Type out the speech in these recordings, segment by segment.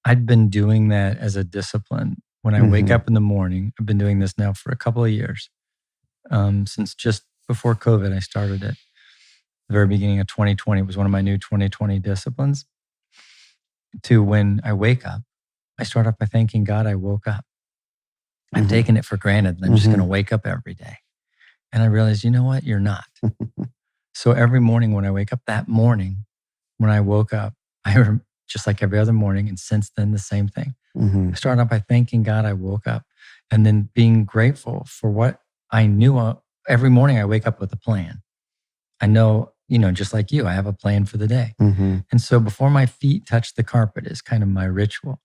I'd been doing that as a discipline. When I wake up in the morning, I've been doing this now for a couple of years. Since just before COVID, I started it. The very beginning of 2020 was one of my new 2020 disciplines. To when I wake up, I start off by thanking God I woke up. I've taken it for granted that I'm just going to wake up every day. And I realized, you know what? You're not. So every morning when I wake up, that morning when I woke up, just like every other morning, and since then, the same thing. I started off by thanking God I woke up, and then being grateful for what I knew. Every morning I wake up with a plan. I know, just like you, I have a plan for the day. And so before my feet touch the carpet is kind of my ritual.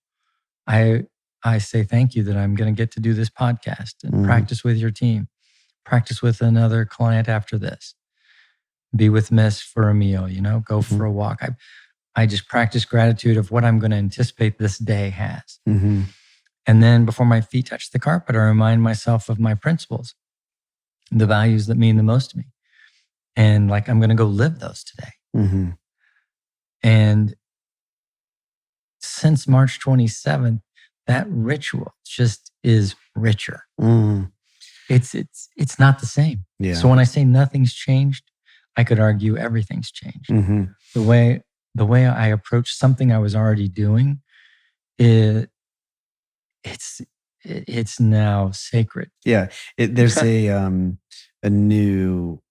I say thank you that I'm going to get to do this podcast and practice with your team, practice with another client after this, be with Miss for a meal, go for a walk. I just practice gratitude of what I'm going to anticipate this day has. And then before my feet touch the carpet, I remind myself of my principles, the values that mean the most to me. And like, I'm going to go live those today. And since March 27th, that ritual just is richer. It's not the same. Yeah. So when I say nothing's changed, I could argue everything's changed. The way I approach something I was already doing, it's now sacred. Yeah, there's a new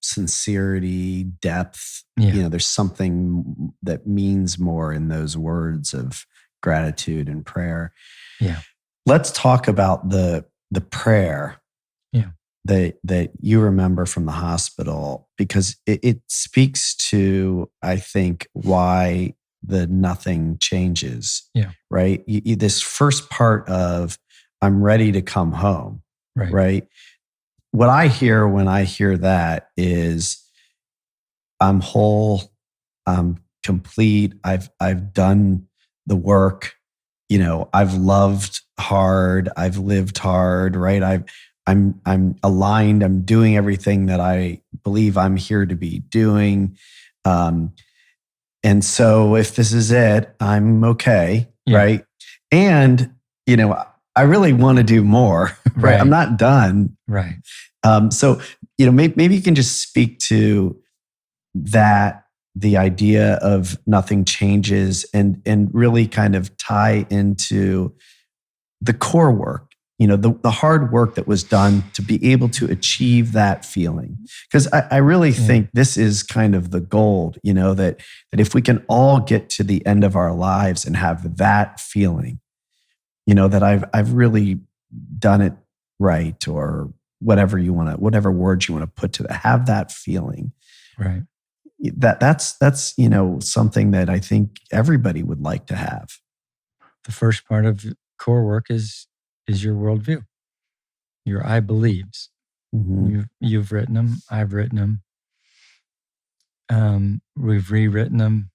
sincerity, depth. Yeah. There's something that means more in those words of gratitude and prayer. Yeah. Let's talk about the prayer. Yeah. That you remember from the hospital, because it speaks to, I think, why the nothing changes. Yeah. Right. This first part of I'm ready to come home. Right. What I hear when I hear that is I'm whole, I'm complete. I've done the work. I've loved hard. I've lived hard. Right. I'm aligned. I'm doing everything that I believe I'm here to be doing. And so if this is it, I'm okay. Yeah. Right. And, I really want to do more. Right. I'm not done. Right. So, maybe you can just speak to that, the idea of nothing changes, and really kind of tie into the core work, the hard work that was done to be able to achieve that feeling. Because I really think this is kind of the gold, that if we can all get to the end of our lives and have that feeling, that I've really done it right, or whatever words you want to put to that, have that feeling. Right. That's something that I think everybody would like to have. The first part of core work is your worldview, your I believes. You've written them. I've written them. We've rewritten them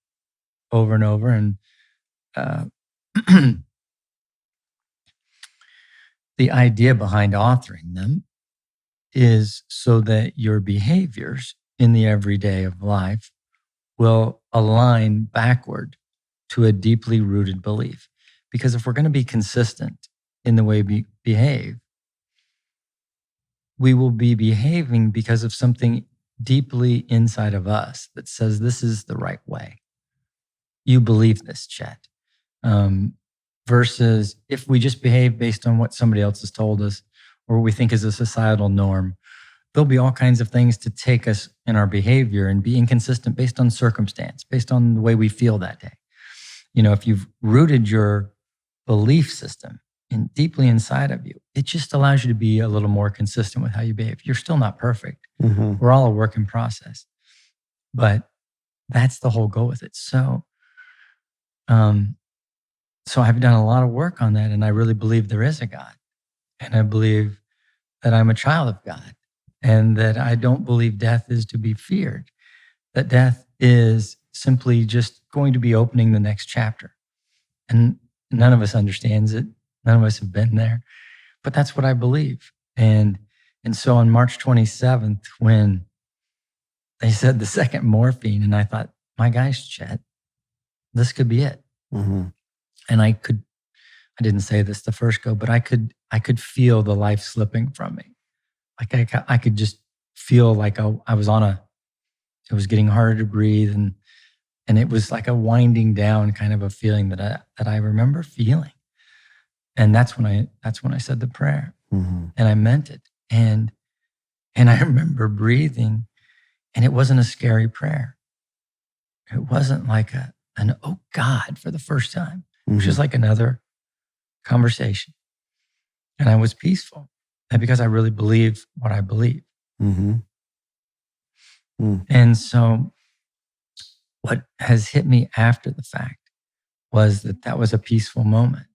over and over. And the idea behind authoring them is so that your behaviors in the everyday of life will align backward to a deeply rooted belief. Because if we're going to be consistent in the way we behave, we will be behaving because of something deeply inside of us that says this is the right way. You believe this, Chet. Versus if we just behave based on what somebody else has told us or what we think is a societal norm, there'll be all kinds of things to take us in our behavior and be inconsistent based on circumstance, based on the way we feel that day. If you've rooted your belief system deeply inside of you, it just allows you to be a little more consistent with how you behave. You're still not perfect. We're all a work in process, but that's the whole goal with it. So I've done a lot of work on that, and I really believe there is a God, and I believe that I'm a child of God, and that I don't believe death is to be feared, that death is simply just going to be opening the next chapter. And none of us understands it. None of us have been there, but that's what I believe. And so on March 27th, when they said the second morphine, and I thought, my gosh, Chet, this could be it. Mm-hmm. And I didn't say this the first go, but I could feel the life slipping from me. Like I could just feel like I was it was getting harder to breathe, and it was like a winding down kind of a feeling that I remember feeling. And that's when I said the prayer, Mm-hmm. and I meant it. And I remember breathing, and it wasn't a scary prayer. It wasn't like an oh God for the first time. It was just like another conversation. And I was peaceful. And because I really believe what I believe. Mm-hmm. Mm. And so what has hit me after the fact was that was a peaceful moment,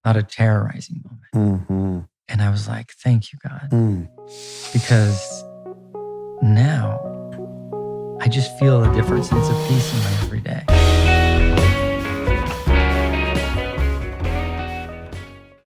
not a terrorizing moment. Mm-hmm. And I was like, thank you, God. Mm. Because now I just feel a different sense of peace in my everyday.